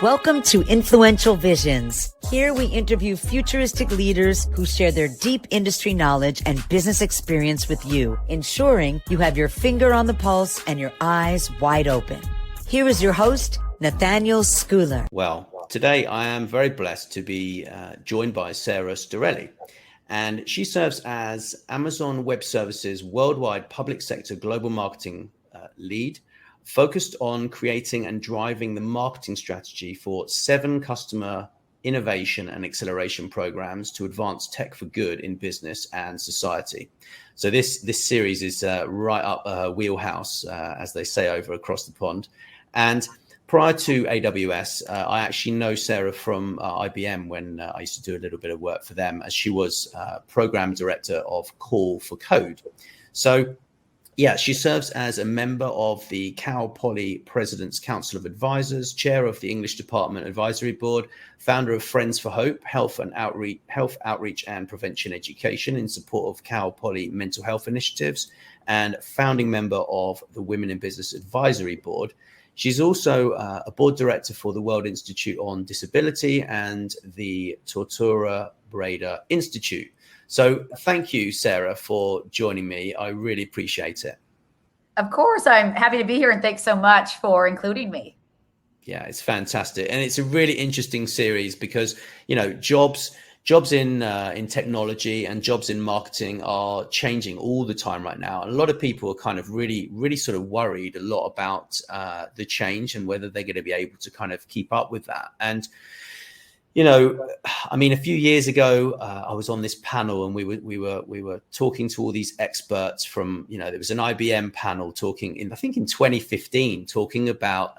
Welcome to Influential Visions. Here we interview futuristic leaders who share their deep industry knowledge and business experience with you, ensuring you have your finger on the pulse and your eyes wide open. Here is your host, Nathaniel Schooler. Well, today I am very blessed to be joined by Sarah Storelli, and she serves as Amazon Web Services Worldwide Public Sector Global Marketing Lead, focused on creating and driving the marketing strategy for 7 customer innovation and acceleration programs to advance tech for good in business and society. So this series is right up her wheelhouse, as they say over across the pond. And prior to AWS, I actually know Sarah from IBM when I used to do a little bit of work for them, as she was program director of Call for Code. So yeah, she serves as a member of the Cal Poly President's Council of Advisors, chair of the English Department Advisory Board, founder of Friends for Hope, health outreach and prevention education in support of Cal Poly mental health initiatives, and founding member of the Women in Business Advisory Board. She's also a board director for the World Institute on Disability and the Tortora Brayda Institute. So thank you, Sarah, for joining me. I really appreciate it. Of course, I'm happy to be here, and thanks so much for including me. Yeah, it's fantastic. And it's a really interesting series because, you know, jobs in technology and jobs in marketing are changing all the time right now. A lot of people are kind of really sort of worried a lot about the change and whether they're going to be able to kind of keep up with that. And you know, I mean, a few years ago, I was on this panel and we were talking to all these experts from, you know, there was an IBM panel talking I think in 2015, talking about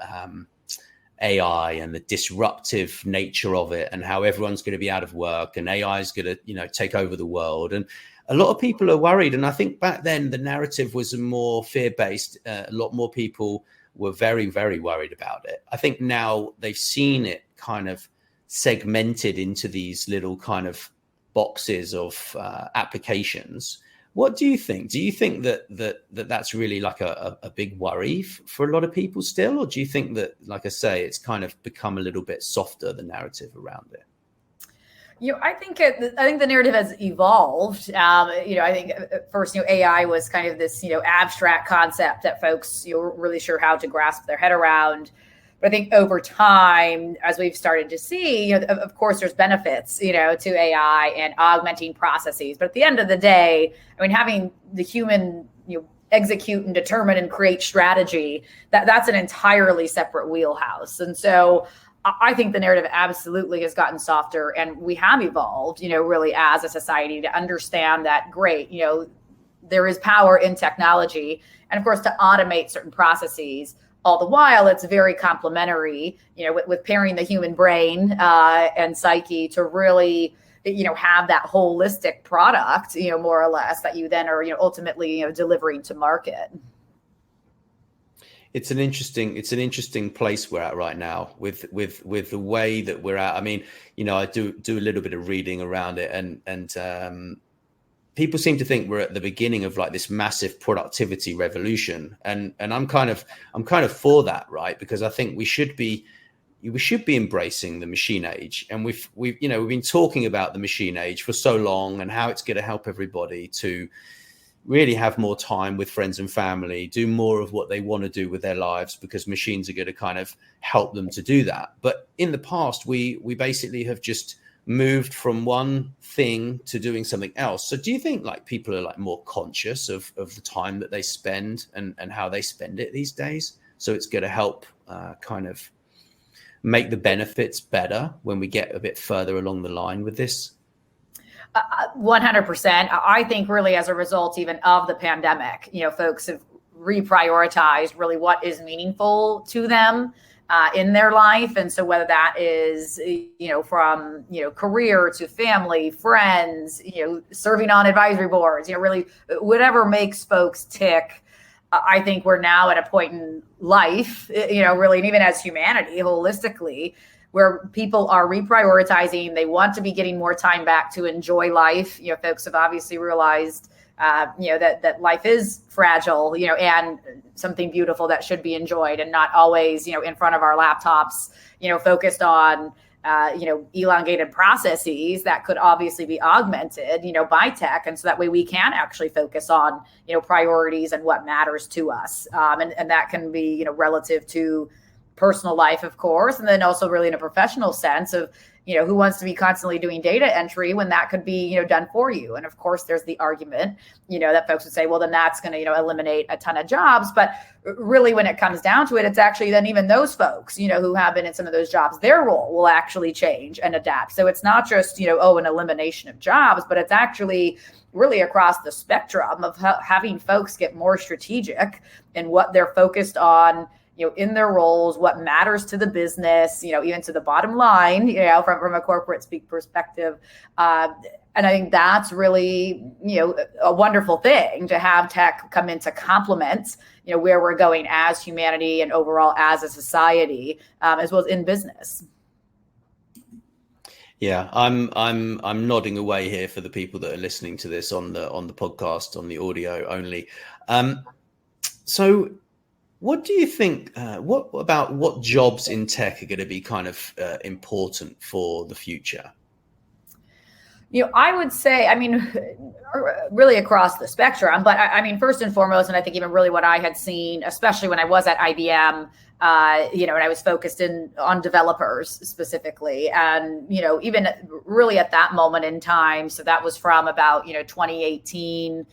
AI and the disruptive nature of it and how everyone's going to be out of work and AI is going to, you know, take over the world. And a lot of people are worried. And I think back then the narrative was more fear-based. A lot more people were very, very worried about it. I think now they've seen it kind of segmented into these little kind of boxes of applications. What do you think? Do you think that's really like a big worry for a lot of people still? Or do you think that, like I say, it's kind of become a little bit softer, the narrative around it? You know, I think the narrative has evolved. You know, I think at first, you know, AI was kind of this, you know, abstract concept that folks, you know, weren't really sure how to grasp their head around. But I think over time, as we've started to see, you know, of course, there's benefits, you know, to AI and augmenting processes. But at the end of the day, I mean, having the human, you know, execute and determine and create strategy, that's an entirely separate wheelhouse. And so I think the narrative absolutely has gotten softer, and we have evolved, you know, really as a society to understand that, great, you know, there is power in technology, and of course, to automate certain processes. All the while, it's very complementary, you know, with pairing the human brain and psyche to really, you know, have that holistic product, you know, more or less, that you then are, you know, ultimately, you know, delivering to market. It's an interesting place we're at right now with the way that we're at. I mean, you know, I do a little bit of reading around it, and people seem to think we're at the beginning of like this massive productivity revolution, and I'm kind of for that, right? Because I think we should be embracing the machine age, and we've been talking about the machine age for so long and how it's going to help everybody to really have more time with friends and family, do more of what they want to do with their lives, because machines are going to kind of help them to do that. But in the past, we basically have just moved from one thing to doing something else. So do you think like people are like more conscious of the time that they spend and how they spend it these days? So it's going to help kind of make the benefits better when we get a bit further along the line with this? 100%. I think really as a result even of the pandemic, you know, folks have reprioritized really what is meaningful to them in their life. And so whether that is, you know, from, you know, career to family, friends, you know, serving on advisory boards, you know, really whatever makes folks tick. I think we're now at a point in life, you know, really, and even as humanity holistically, where people are reprioritizing. They want to be getting more time back to enjoy life. You know, folks have obviously realized that life is fragile, and something beautiful that should be enjoyed, and not always, in front of our laptops, focused on, elongated processes that could obviously be augmented, by tech. And so that way we can actually focus on, priorities and what matters to us. And that can be, relative to personal life, of course, and then also really in a professional sense of, who wants to be constantly doing data entry when that could be, done for you. And of course, there's the argument, that folks would say, well, then that's going to, eliminate a ton of jobs. But really, when it comes down to it, it's actually then even those folks, who have been in some of those jobs, their role will actually change and adapt. So it's not just, an elimination of jobs, but it's actually really across the spectrum of having folks get more strategic in what they're focused on, in their roles, what matters to the business, even to the bottom line, from a corporate speak perspective. And I think that's really, a wonderful thing to have tech come in to complement, where we're going as humanity and overall as a society, as well as in business. Yeah, I'm nodding away here for the people that are listening to this on the podcast, on the audio only. So what do you think, what jobs in tech are going to be kind of important for the future? I would say, really across the spectrum, but first and foremost, and I think even really what I had seen, especially when I was at IBM, and I was focused on developers specifically, and, even really at that moment in time. So that was from about, 2018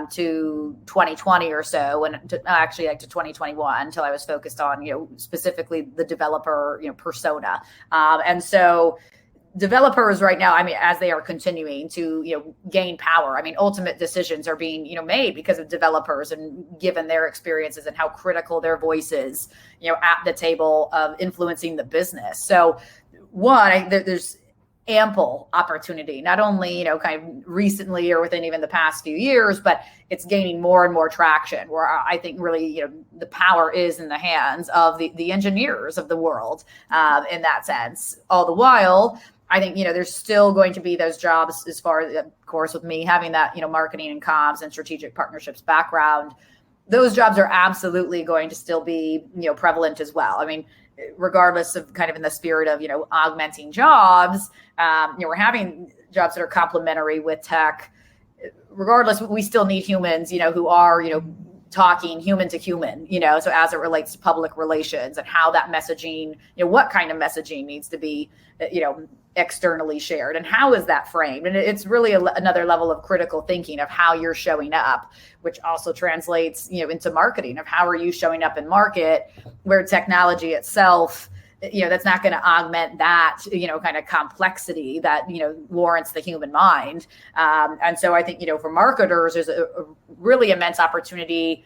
to 2020 or so, and actually like to 2021 until I was focused on, specifically the developer, persona. And so developers right now, as they are continuing to, gain power, ultimate decisions are being, made because of developers and given their experiences and how critical their voice is, at the table of influencing the business. So one, there's ample opportunity, not only, kind of recently or within even the past few years, but it's gaining more and more traction where I think really, the power is in the hands of the engineers of the world, in that sense. All the while, I think, there's still going to be those jobs as far as, of course, with me having that, marketing and comms and strategic partnerships background, those jobs are absolutely going to still be, prevalent as well. Regardless of kind of in the spirit of, augmenting jobs, we're having jobs that are complementary with tech. Regardless, we still need humans, who are, talking human to human, so as it relates to public relations and how that messaging, what kind of messaging needs to be, externally shared and how is that framed? And it's really another level of critical thinking of how you're showing up, which also translates, into marketing of how are you showing up in market where technology itself, that's not going to augment that, kind of complexity that, warrants the human mind. And so I think, for marketers, there's a really immense opportunity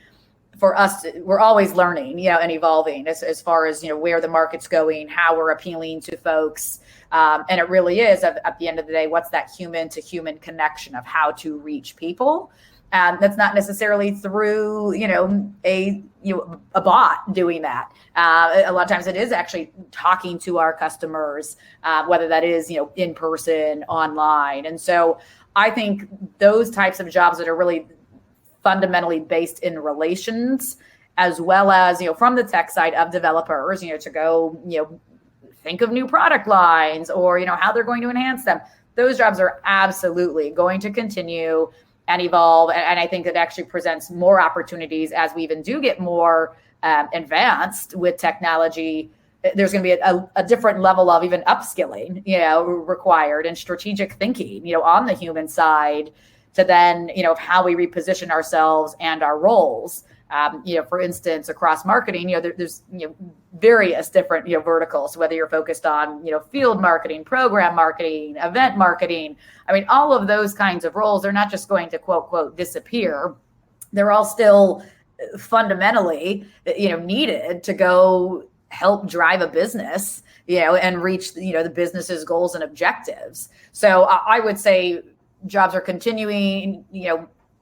for us. We're always learning, and evolving as far as, where the market's going, how we're appealing to folks. And it really is at the end of the day, what's that human to human connection of how to reach people. And that's not necessarily through, a bot doing that. A lot of times it is actually talking to our customers, whether that is, in person, online. And so I think those types of jobs that are really fundamentally based in relations, as well as, from the tech side of developers, to go, think of new product lines or, how they're going to enhance them. Those jobs are absolutely going to continue and evolve. And I think it actually presents more opportunities as we even do get more advanced with technology. There's going to be a different level of even upskilling, required and strategic thinking, on the human side to then, how we reposition ourselves and our roles. For instance, across marketing, there's various different, verticals, whether you're focused on, field marketing, program marketing, event marketing. All of those kinds of roles are not just going to quote, disappear. They're all still fundamentally, needed to go help drive a business, and reach, the business's goals and objectives. So I would say jobs are continuing,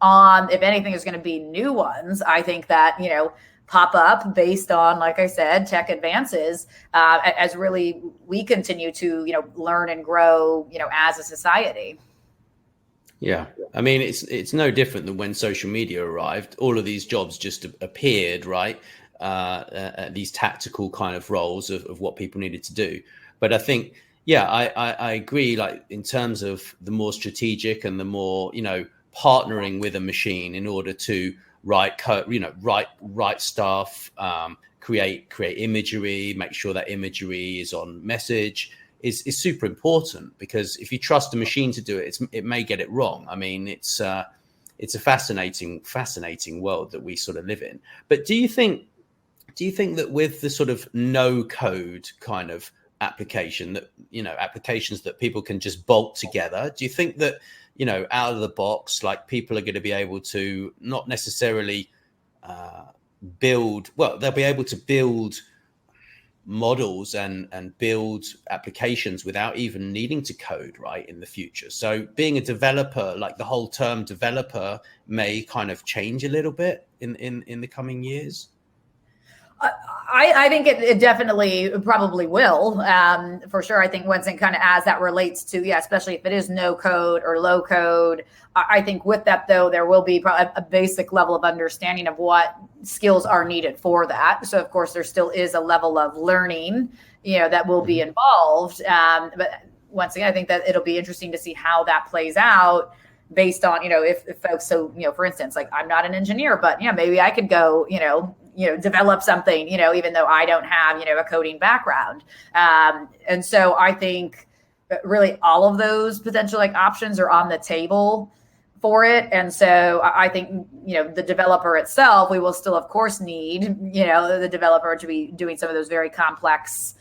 on, if anything, is going to be new ones, I think that, pop up based on, like I said, tech advances, as really we continue to, learn and grow, as a society. Yeah. I mean, it's no different than when social media arrived. All of these jobs just appeared, right? These tactical kind of roles of what people needed to do. But I think, yeah, I agree. Like in terms of the more strategic and the more, partnering with a machine in order to write code, write stuff, create imagery, make sure that imagery is on message is super important, because if you trust a machine to do it, it may get it wrong. I mean, it's a fascinating world that we sort of live in. But do you think that with the sort of no code kind of application that, applications that people can just bolt together, do you think that, out of the box, like people are going to be able to not necessarily they'll be able to build models and build applications without even needing to code, right, in the future? So being a developer, like the whole term developer may kind of change a little bit in the coming years. I think it definitely probably will, for sure. I think once it kind of as that relates to, especially if it is no code or low code, I think with that, though, there will be a basic level of understanding of what skills are needed for that. So, of course, there still is a level of learning, that will be involved. But once again, I think that it'll be interesting to see how that plays out based on, if folks, so, for instance, like I'm not an engineer, but, maybe I could go, develop something, even though I don't have, a coding background. And so I think really all of those potential options are on the table for it. And so I think, the developer itself, we will still, of course, need, the developer to be doing some of those very complex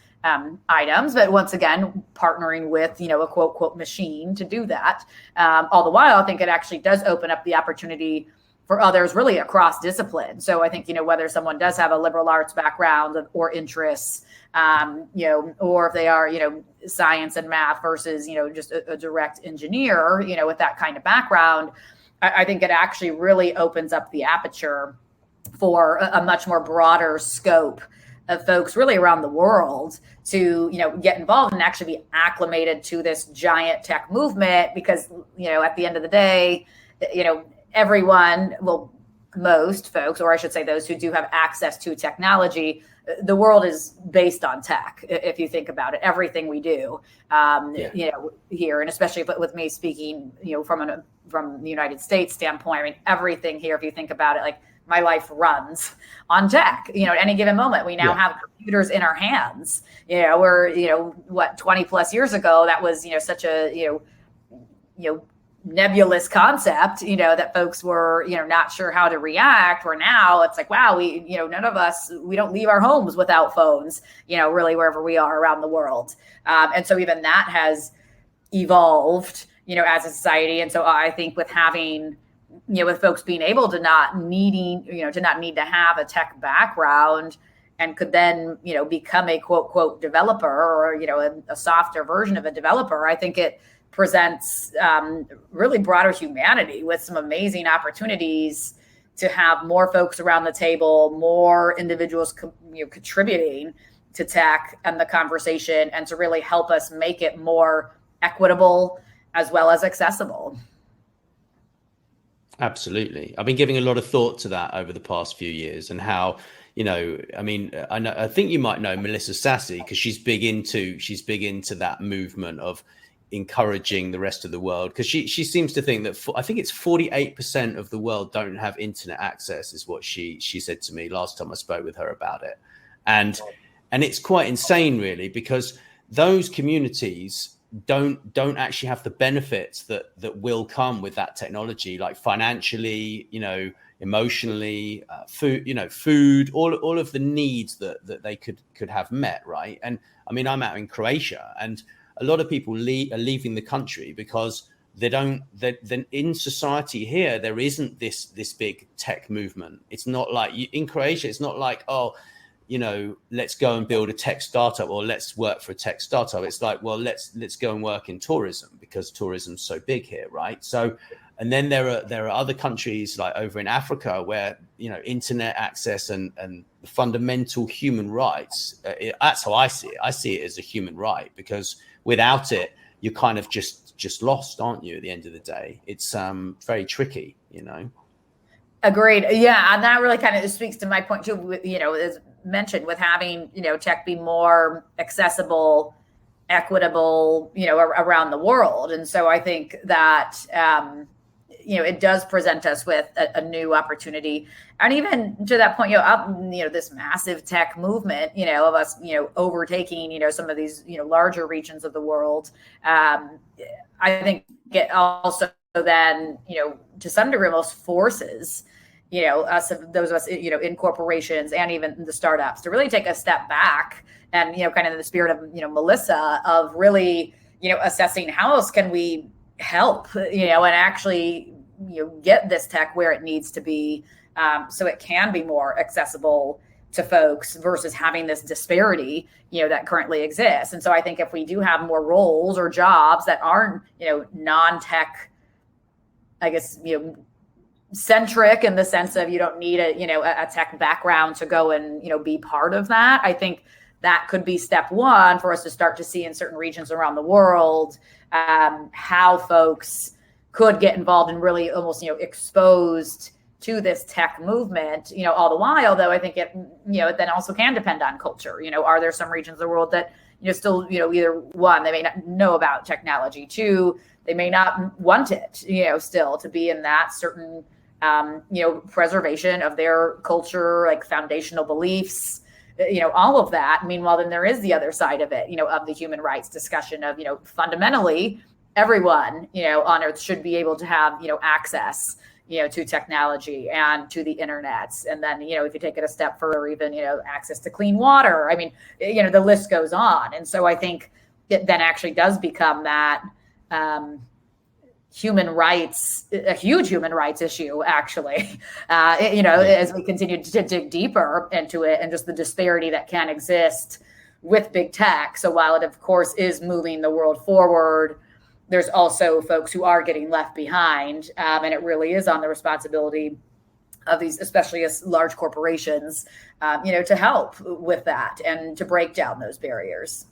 items, but once again, partnering with, a quote machine to do that. All the while, I think it actually does open up the opportunity for others really across discipline. So I think, whether someone does have a liberal arts background or interests, or if they are, science and math versus, just a direct engineer, with that kind of background, I think it actually really opens up the aperture for a much more broader scope of folks really around the world to, get involved and actually be acclimated to this giant tech movement. Because, at the end of the day, everyone, well, most folks, or I should say those who do have access to technology, the world is based on tech. If you think about it, everything we do, here, and especially with me speaking, from the United States standpoint, I mean, everything here, if you think about it, like my life runs on tech, at any given moment. We now have computers in our hands, where, 20 plus years ago, that was, such a, nebulous concept, that folks were, not sure how to react, where now it's like, wow, we, none of us, we don't leave our homes without phones, really wherever we are around the world. And so even that has evolved, as a society. And so I think with having, with folks being able to not need to have a tech background and could then, become a quote developer or, a softer version of a developer, I think it presents really broader humanity with some amazing opportunities to have more folks around the table, more individuals contributing to tech and the conversation, and to really help us make it more equitable as well as accessible. Absolutely. I've been giving a lot of thought to that over the past few years, and how, I think you might know Melissa Sassy, because she's big into that movement of encouraging the rest of the world, because she seems to think that I think it's 48% of the world don't have internet access, is what she said to me last time I spoke with her about it. And it's quite insane, really, because those communities don't actually have the benefits that will come with that technology, like financially, emotionally, food, all of the needs that they could have met, right? And I mean, I'm out in Croatia, and a lot of people are leaving the country because then in society here, there isn't this big tech movement. It's not like in Croatia, it's not like, let's go and build a tech startup, or let's work for a tech startup. It's like, well, let's go and work in tourism, because tourism's so big here, right? So, and then there are other countries like over in Africa where, internet access and fundamental human rights, that's how I see it. I see it as a human right, because without it, you're kind of just lost, aren't you? At the end of the day, it's very tricky, Agreed. Yeah, and that really kind of speaks to my point too. As mentioned, with having tech be more accessible, equitable, around the world, and so I think that it does present us with a new opportunity, and even to that point, this massive tech movement, of us, overtaking, some of these, larger regions of the world. I think it also then, to some degree, almost forces, those of us, in corporations and even the startups to really take a step back and, kind of in the spirit of, Melissa, of really, assessing how else can we help, and actually, get this tech where it needs to be, so it can be more accessible to folks versus having this disparity, that currently exists. And so I think if we do have more roles or jobs that aren't, non-tech, I guess, centric in the sense of you don't need a tech background to go and, be part of that. I think that could be step one for us to start to see in certain regions around the world, how folks could get involved and really almost, exposed to this tech movement, all the while, though, I think it, it then also can depend on culture. Are there some regions of the world that, still, either one, they may not know about technology, two, they may not want it, still to be in that certain, preservation of their culture, like foundational beliefs, all of that. Meanwhile, then there is the other side of it, of the human rights discussion of, fundamentally everyone, on earth should be able to have, access, to technology and to the internet. And then, if you take it a step further, even, access to clean water. I mean, the list goes on. And so I think it then actually does become that human rights, a huge human rights issue, actually, as we continue to dig deeper into it and just the disparity that can exist with big tech. So while it, of course, is moving the world forward, there's also folks who are getting left behind. And it really is on the responsibility of these, especially as large corporations, to help with that and to break down those barriers.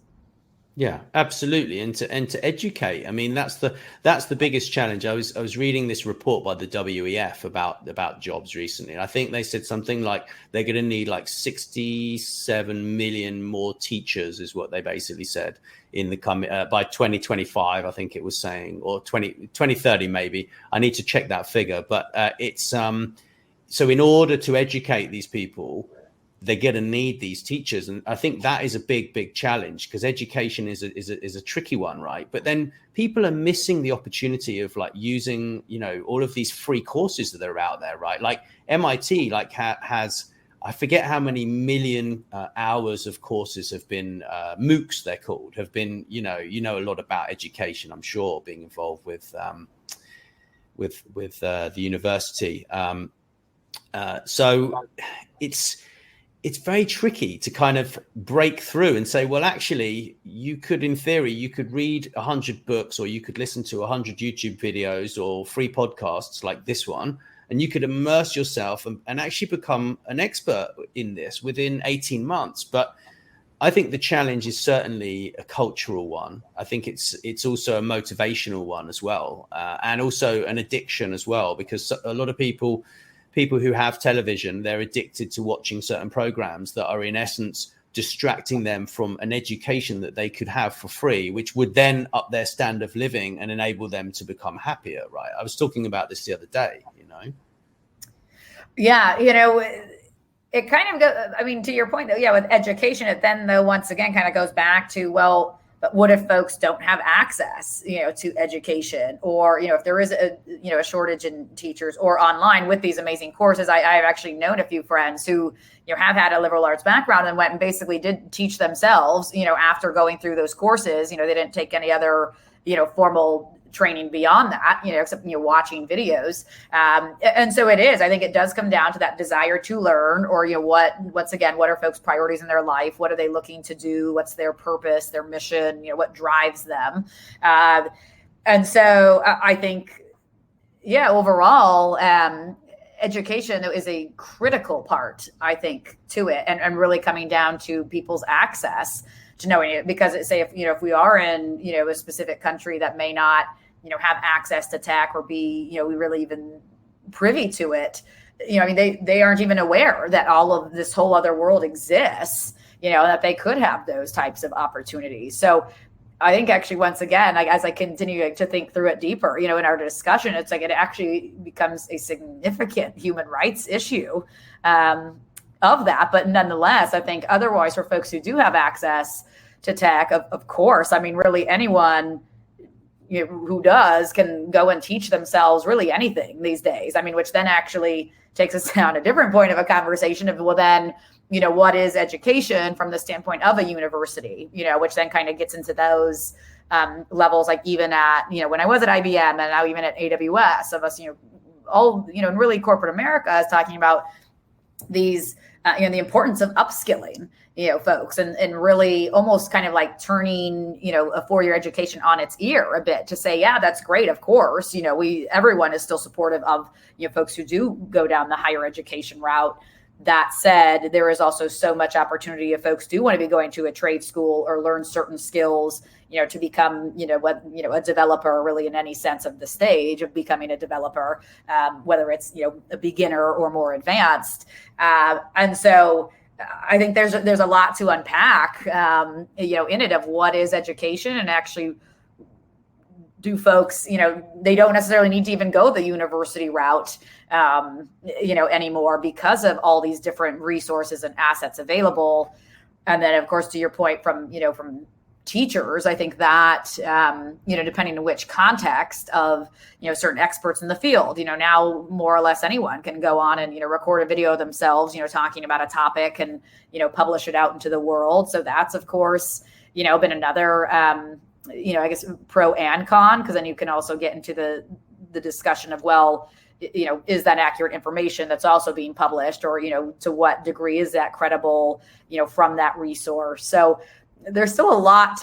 Yeah, absolutely. And to educate. I mean, that's the biggest challenge. I was reading this report by the WEF about jobs recently. And I think they said something like they're going to need like 67 million more teachers is what they basically said in the coming by 2025, I think it was saying, or 2030 maybe. I need to check that figure. But it's so in order to educate these people, they're going to need these teachers. And I think that is a big challenge, because education is a tricky one, right? But then people are missing the opportunity of like using, all of these free courses that are out there, right? Like MIT, like has, I forget how many million hours of courses have been, MOOCs they're called, have been, a lot about education, I'm sure, being involved with the university. So it's very tricky to kind of break through and say, well, actually, you could, in theory, you could read 100 books, or you could listen to 100 YouTube videos or free podcasts like this one, and you could immerse yourself and actually become an expert in this within 18 months. But I think the challenge is certainly a cultural one. I think it's also a motivational one as well, and also an addiction as well, because a lot of people who have television, they're addicted to watching certain programs that are in essence distracting them from an education that they could have for free, which would then up their standard of living and enable them to become happier, right? I was talking about this the other day, Yeah, it kind of goes, I mean, to your point, though, yeah, with education, it then, though, once again, kind of goes back to, well, but what if folks don't have access, to education, or, if there is a shortage in teachers or online with these amazing courses? I've actually known a few friends who, have had a liberal arts background and went and basically did teach themselves, after going through those courses. They didn't take any other, formal training beyond that, except, watching videos. And so it is, I think it does come down to that desire to learn, or, what are folks' priorities in their life? What are they looking to do? What's their purpose, their mission, what drives them? And so I think, overall, education is a critical part, I think, to it, and really coming down to people's access to knowing it, because if we are in, a specific country that may not, have access to tech or be, we really even privy to it, they aren't even aware that all of this whole other world exists, that they could have those types of opportunities. So I think actually, once again, as I continue to think through it deeper, in our discussion, it's like it actually becomes a significant human rights issue of that. But nonetheless, I think otherwise, for folks who do have access to tech, of course, really anyone who does can go and teach themselves really anything these days. Which then actually takes us down a different point of a conversation of, well, then, what is education from the standpoint of a university, which then kind of gets into those levels, like even at, when I was at IBM and now even at AWS, of us, all, and really corporate America is talking about these, the importance of upskilling, folks, and really almost kind of like turning, a four-year education on its ear a bit to say, yeah, that's great. Of course, everyone is still supportive of, folks who do go down the higher education route. That said, there is also so much opportunity if folks do want to be going to a trade school or learn certain skills, to become, a developer, really in any sense of the stage of becoming a developer, whether it's, a beginner or more advanced. And so I think there's a lot to unpack, in it of what is education, and actually do folks, they don't necessarily need to even go the university route, anymore, because of all these different resources and assets available. And then, of course, to your point from teachers, I think that, depending on which context of, certain experts in the field, now more or less anyone can go on and, record a video themselves, talking about a topic and, publish it out into the world. So that's, of course, been another, I guess pro and con, because then you can also get into the discussion of, well, is that accurate information that's also being published, or, to what degree is that credible, from that resource. So there's still a lot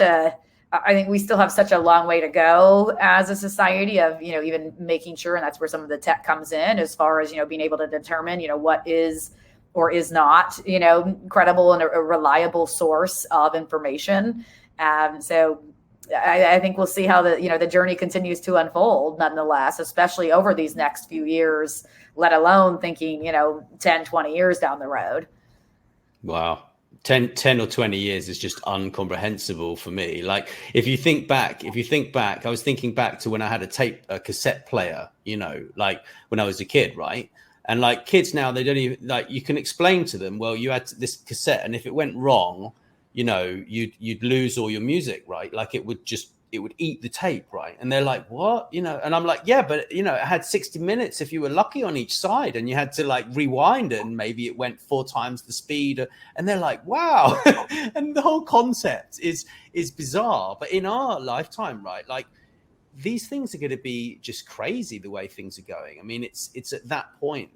I think we still have such a long way to go as a society of, even making sure, and that's where some of the tech comes in, as far as, being able to determine, what is or is not, credible and a reliable source of information. So I think we'll see how the journey continues to unfold, nonetheless, especially over these next few years, let alone thinking, 10, 20 years down the road. Wow. 10 or 20 years is just incomprehensible for me. Like, if you think back, I was thinking back to when I had a cassette player, like when I was a kid, right? And like kids now, they don't even, like, you can explain to them, well, you had this cassette, and if it went wrong, you'd lose all your music, right? Like it would eat the tape, right? And they're like, what? And I'm like, yeah, but it had 60 minutes if you were lucky on each side, and you had to like rewind it, and maybe it went 4 times the speed. And they're like, wow. And the whole concept is bizarre. But in our lifetime, right, like these things are going to be just crazy the way things are going. It's at that point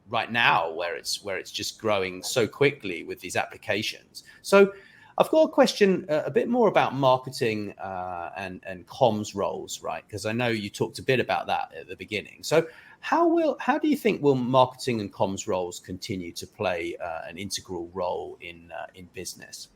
right now where it's just growing so quickly with these applications. So I've got a question a bit more about marketing and comms roles, right? Because I know you talked a bit about that at the beginning. So how do you think will marketing and comms roles continue to play an integral role in business?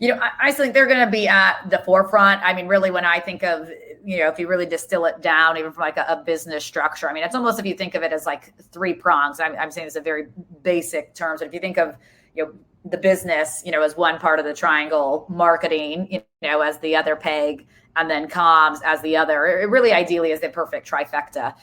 I think they're going to be at the forefront. Really, when I think of, if you really distill it down, even from like a business structure, it's almost, if you think of it as like 3 prongs. I'm saying this in very basic terms. But if you think of, the business, as one part of the triangle, marketing, as the other peg, and then comms as the other, it really ideally is the perfect trifecta.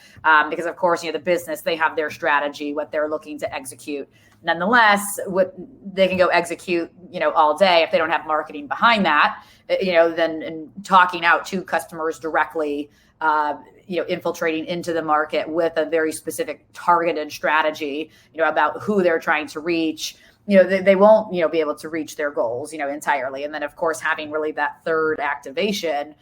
Because of course, the business, they have their strategy, what they're looking to execute. Nonetheless, what they can go execute, all day if they don't have marketing behind that, then talking out to customers directly, infiltrating into the market with a very specific targeted strategy, about who they're trying to reach. They won't, be able to reach their goals, entirely. And then, of course, having really that third activation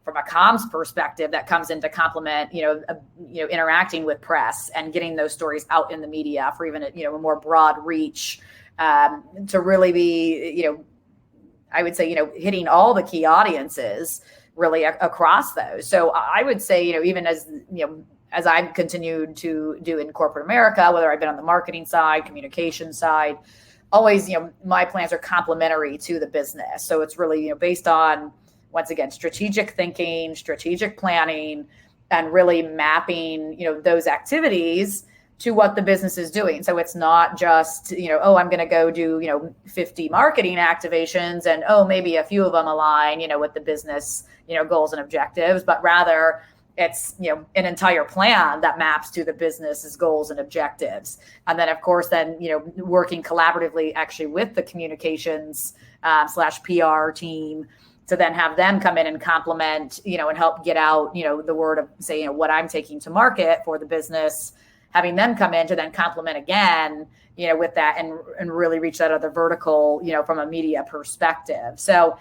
from a comms perspective that comes in to complement, interacting with press and getting those stories out in the media for even a more broad reach, to really be, I would say, hitting all the key audiences really across those. So I would say, even as I've continued to do in corporate America, whether I've been on the marketing side, communication side, always, my plans are complementary to the business. So it's really, based on, once again, strategic thinking, strategic planning, and really mapping, those activities to what the business is doing. So it's not just, I'm going to go do, 50 marketing activations and, maybe a few of them align, with the business, goals and objectives, but rather it's, an entire plan that maps to the business's goals and objectives. And then, of course, working collaboratively actually with the communications / PR team to then have them come in and complement, and help get out, the word of, say, what I'm taking to market for the business, having them come in to then complement again, with that and really reach that other vertical, from a media perspective. So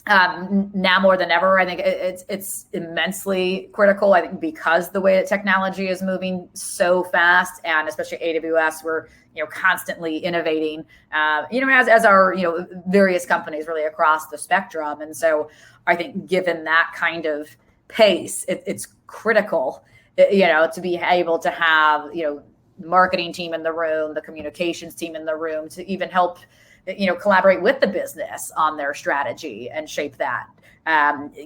now more than ever, I think it's immensely critical. I think because the way that technology is moving so fast, and especially AWS, we're constantly innovating, as our various companies really across the spectrum. And so I think given that kind of pace, it's critical, to be able to have the marketing team in the room, the communications team in the room, to even help collaborate with the business on their strategy and shape that,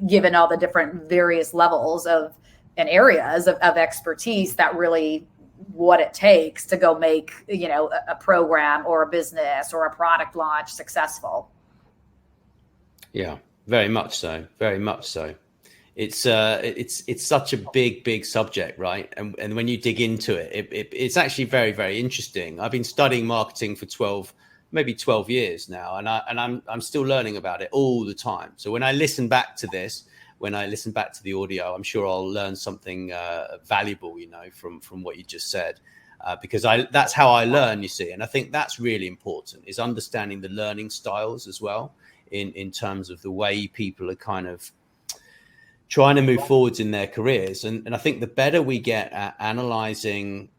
given all the different various levels of and areas of expertise that really what it takes to go make, a program or a business or a product launch successful. Yeah, very much so. Very much so. It's such a big subject, right? And when you dig into it, it's actually very, very interesting. I've been studying marketing for maybe 12 years now, and I'm still learning about it all the time. So when I listen back to this, when I listen back to the audio, I'm sure I'll learn something valuable, from what you just said, because that's how I learn, you see. And I think that's really important, is understanding the learning styles as well, in terms of the way people are kind of trying to move forwards in their careers. And I think the better we get at analyzing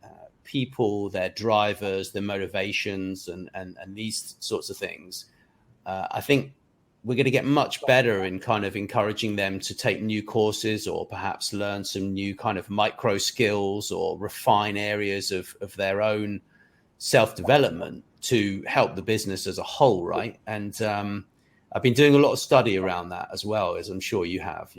people, their drivers, their motivations, and these sorts of things, I think we're going to get much better in kind of encouraging them to take new courses, or perhaps learn some new kind of micro skills, or refine areas of their own self-development to help the business as a whole, right? And I've been doing a lot of study around that as well, as I'm sure you have,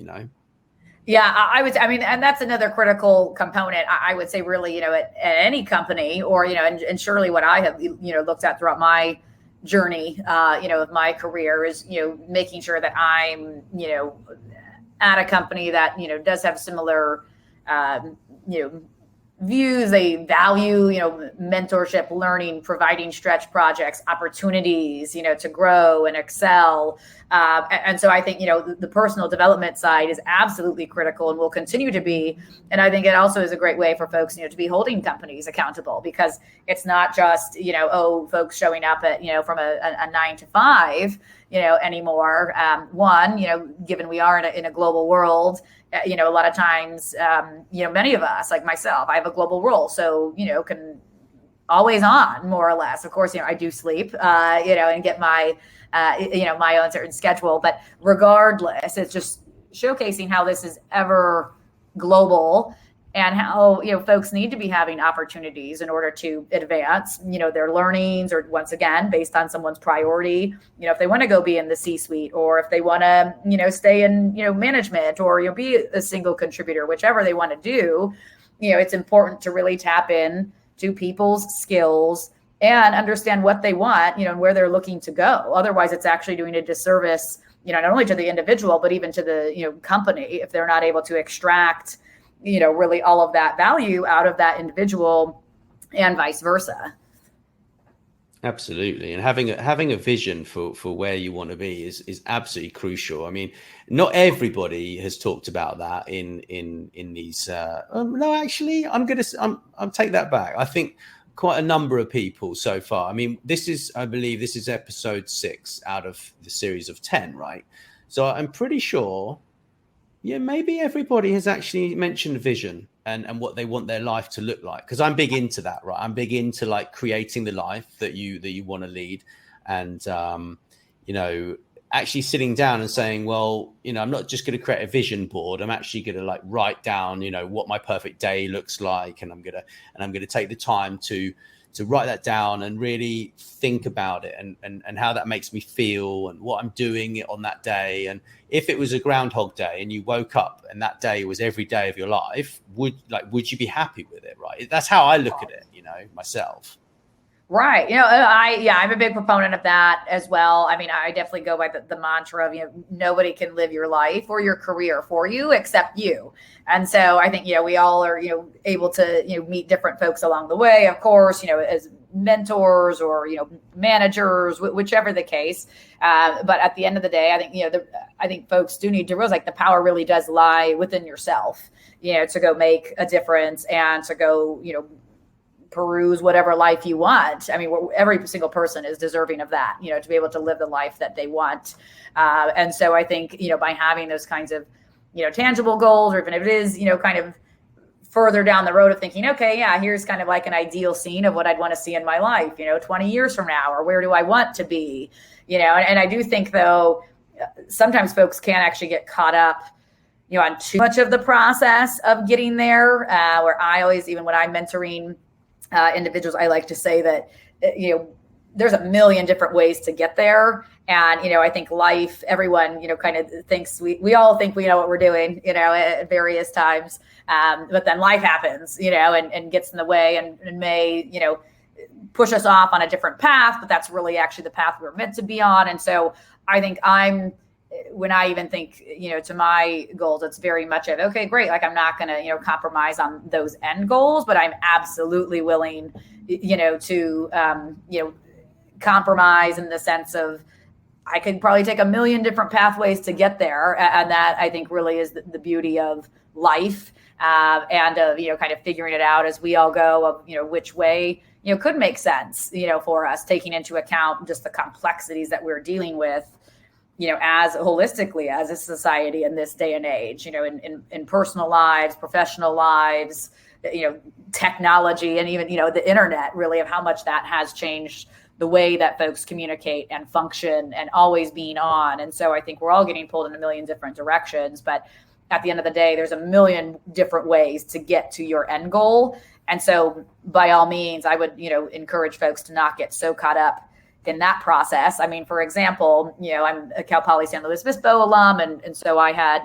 Yeah, and that's another critical component. I would say really, at any company, or, and surely what I have, looked at throughout my journey, of my career is, making sure that I'm, at a company that, does have similar, views. They value, mentorship, learning, providing stretch projects, opportunities, to grow and excel. And so I think, the personal development side is absolutely critical and will continue to be. And I think it also is a great way for folks, to be holding companies accountable, because it's not just, folks showing up at, from a 9 to 5, anymore. Given we are in a global world, a lot of times, many of us, like myself, I have a global role. So, can always on, more or less. Of course, I do sleep, and get my, my own certain schedule. But regardless, it's just showcasing how this is ever global, and how, folks need to be having opportunities in order to advance, their learnings, or once again, based on someone's priority, if they want to go be in the C-suite, or if they want to, stay in, management, or, be a single contributor, whichever they want to do, it's important to really tap in to people's skills and understand what they want, and where they're looking to go. Otherwise, it's actually doing a disservice, not only to the individual, but even to the, company, if they're not able to extract, really all of that value out of that individual, and vice versa. Absolutely. And having a vision for where you want to be is absolutely crucial. I mean, not everybody has talked about that in these, no, actually, I'll take that back. I think quite a number of people so far. I mean, I believe this is episode 6 out of the series of 10, right? So I'm pretty sure, maybe everybody has actually mentioned vision and what they want their life to look like. Because I'm big into that, right? I'm big into like creating the life that you want to lead, and actually sitting down and saying, well, I'm not just going to create a vision board. I'm actually going to like write down, what my perfect day looks like, and I'm going to take the time to write that down and really think about it and how that makes me feel and what I'm doing on that day. And if it was a Groundhog Day and you woke up and that day was every day of your life, would you be happy with it? Right. That's how I look at it, myself. Right. I'm a big proponent of that as well. I mean, I definitely go by the mantra of, nobody can live your life or your career for you except you. And so I think, we all are, able to, meet different folks along the way, of course, as mentors or, managers, whichever the case. But at the end of the day, I think, I think folks do need to realize like the power really does lie within yourself, to go make a difference and to go, peruse whatever life you want. I mean, every single person is deserving of that, to be able to live the life that they want. And so I think, by having those kinds of, tangible goals, or even if it is, kind of further down the road of thinking, okay, yeah, here's kind of like an ideal scene of what I'd want to see in my life, 20 years from now, or where do I want to be, and I do think though, sometimes folks can actually get caught up, on too much of the process of getting there, where I always, even when I'm mentoring individuals, I like to say that, there's a million different ways to get there. And, I think life, everyone, kind of thinks we all think we know what we're doing, at various times. But then life happens, and gets in the way and may, push us off on a different path, but that's really actually the path we're meant to be on. And so I think when I even think, to my goals, it's very much of, okay, great. Like I'm not going to, compromise on those end goals, but I'm absolutely willing, to, compromise in the sense of I could probably take a million different pathways to get there. And that I think really is the beauty of life, and of, kind of figuring it out as we all go of, which way, could make sense, for us, taking into account just the complexities that we're dealing with, as holistically as a society in this day and age, in personal lives, professional lives, technology, and even, the internet, really, of how much that has changed the way that folks communicate and function and always being on. And so I think we're all getting pulled in a million different directions, but at the end of the day, there's a million different ways to get to your end goal. And so by all means, I would, encourage folks to not get so caught up in that process. I mean, for example, I'm a Cal Poly San Luis Obispo alum. And so I had,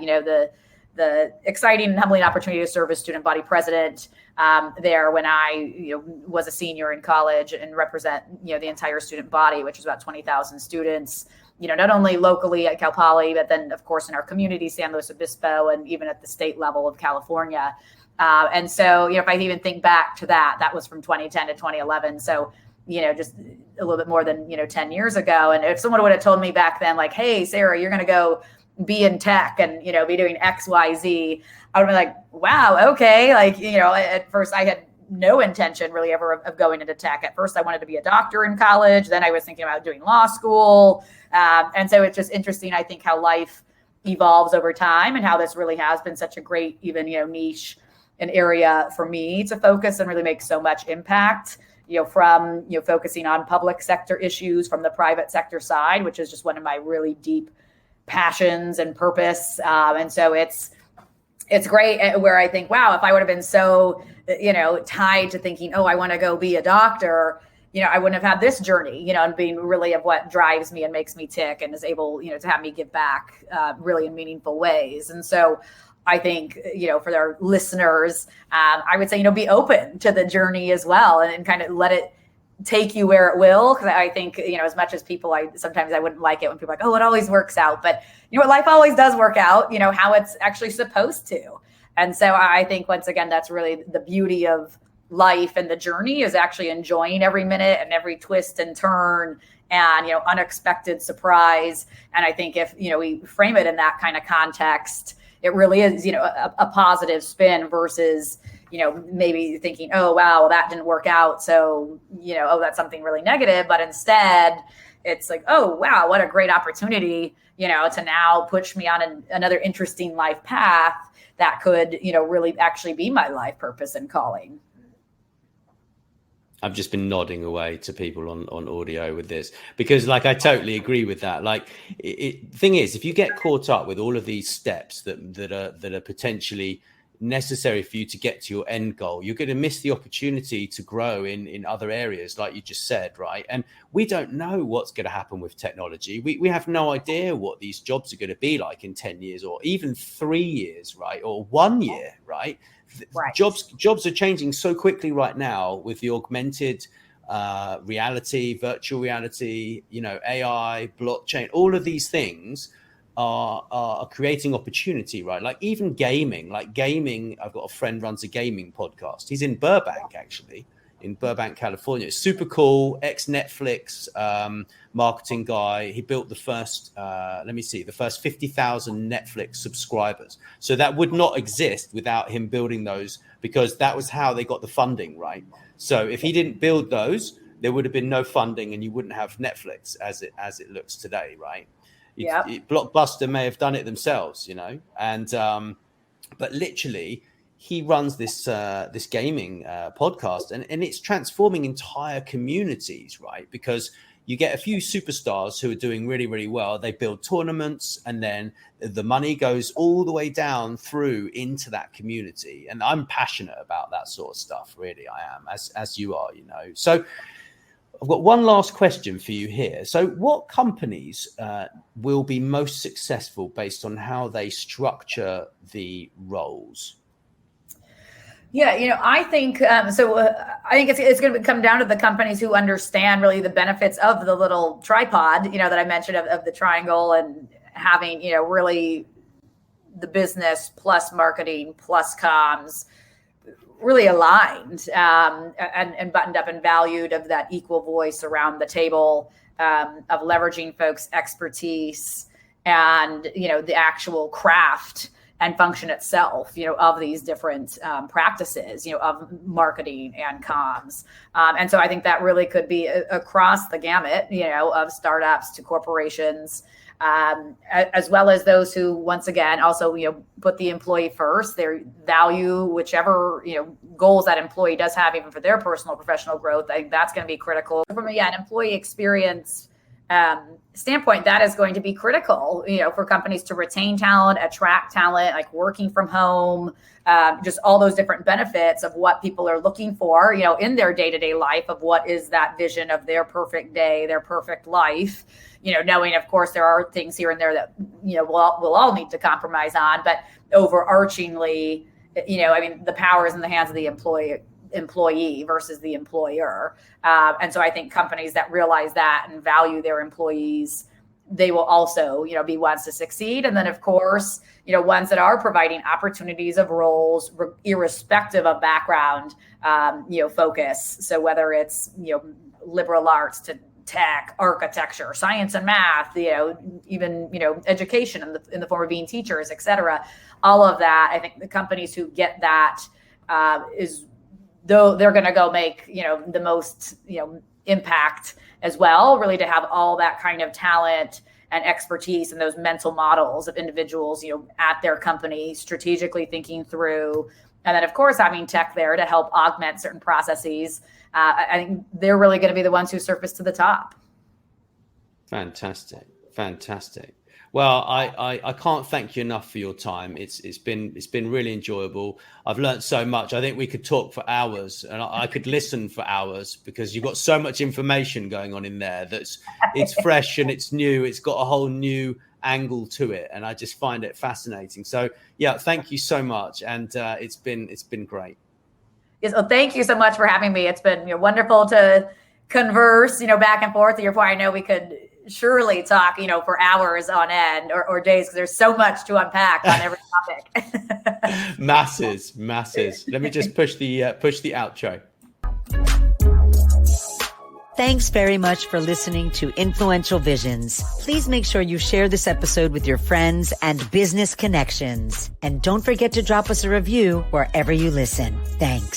the exciting and humbling opportunity to serve as student body president there when I was a senior in college and represent the entire student body, which is about 20,000 students, not only locally at Cal Poly, but then of course in our community, San Luis Obispo, and even at the state level of California. And so if I even think back to that was from 2010 to 2011. So just a little bit more than 10 years ago. And if someone would have told me back then, like, hey, Sarah, you're going to go be in tech and, be doing X, Y, Z, I would be like, wow, okay. Like, at first I had no intention really ever of going into tech. At first I wanted to be a doctor in college. Then I was thinking about doing law school. And so it's just interesting, I think, how life evolves over time and how this really has been such a great, even, niche, an area for me to focus and really make so much impact, from, focusing on public sector issues from the private sector side, which is just one of my really deep passions and purpose. And so it's great where I think, wow, if I would have been so, tied to thinking, oh, I want to go be a doctor, I wouldn't have had this journey, and being really of what drives me and makes me tick and is able, to have me give back really in meaningful ways. And so I think, for their listeners, I would say, be open to the journey as well and kind of let it take you where it will. Because I think, as much as people, sometimes I wouldn't like it when people are like, oh, it always works out. But life always does work out, how it's actually supposed to. And so I think, once again, that's really the beauty of life and the journey, is actually enjoying every minute and every twist and turn and, unexpected surprise. And I think if, we frame it in that kind of context, it really is, a positive spin versus, maybe thinking, oh, wow, well, that didn't work out. So, oh, that's something really negative. But instead, it's like, oh, wow, what a great opportunity, to now push me on another interesting life path that could, really actually be my life purpose and calling. I've just been nodding away to people on audio with this because, like, I totally agree with that. Like, thing is, if you get caught up with all of these steps that are potentially, necessary for you to get to your end goal. You're going to miss the opportunity to grow in other areas, like you just said, right? And we don't know what's going to happen with technology. We have no idea what these jobs are going to be like in 10 years or even 3 years, right? Or 1 year, right? Right. Jobs are changing so quickly right now with the augmented reality, virtual reality, AI, blockchain, all of these things are creating opportunity, right? Like even gaming, I've got a friend runs a gaming podcast. He's in Burbank, actually, in Burbank, California. It's super cool, ex-Netflix marketing guy. He built the first, the first 50,000 Netflix subscribers. So that would not exist without him building those, because that was how they got the funding, right? So if he didn't build those, there would have been no funding and you wouldn't have Netflix as it looks today, right? Blockbuster may have done it themselves, and but literally he runs this gaming podcast, and it's transforming entire communities, right? Because you get a few superstars who are doing really, really well. They build tournaments, and then the money goes all the way down through into that community. And I'm passionate about that sort of stuff. Really, I am, as you are, So I've got one last question for you here. So what companies will be most successful based on how they structure the roles? Yeah, I think I think it's going to come down to the companies who understand really the benefits of the little tripod, that I mentioned of the triangle, and having, really the business plus marketing plus comms really aligned and buttoned up and valued, of that equal voice around the table, of leveraging folks' expertise and, the actual craft and function itself, of these different practices, of marketing and comms. And so I think that really could be across the gamut, of startups to corporations, as well as those who, once again, also, put the employee first. They value whichever, goals that employee does have, even for their personal professional growth. I think that's going to be critical. From an employee experience standpoint, that is going to be critical, for companies to retain talent, attract talent, like working from home, just all those different benefits of what people are looking for, in their day-to-day life, of what is that vision of their perfect day, their perfect life, knowing, of course, there are things here and there that, we'll all need to compromise on, but overarchingly, the power is in the hands of the employee versus the employer. And so I think companies that realize that and value their employees, they will also, be ones to succeed. And then, of course, ones that are providing opportunities of roles, irrespective of background, focus. So whether it's, liberal arts to tech, architecture, science and math, even, education in the form of being teachers, et cetera, all of that. I think the companies who get that though they're going to go make, the most, impact as well, really, to have all that kind of talent and expertise and those mental models of individuals, at their company, strategically thinking through. And then, of course, having tech there to help augment certain processes. I think they're really going to be the ones who surface to the top. Fantastic. Well, I can't thank you enough for your time. It's been really enjoyable. I've learned so much. I think we could talk for hours, and I could listen for hours, because you've got so much information going on in there it's fresh and it's new. It's got a whole new angle to it, and I just find it fascinating. So yeah, thank you so much, and it's been great. Yes, well, thank you so much for having me. It's been wonderful to converse, back and forth. To your point, I know we could surely talk, for hours on end or days, because there's so much to unpack on every topic. Masses. Let me just push the outro. Thanks very much for listening to Influential Visions. Please make sure you share this episode with your friends and business connections. And don't forget to drop us a review wherever you listen. Thanks.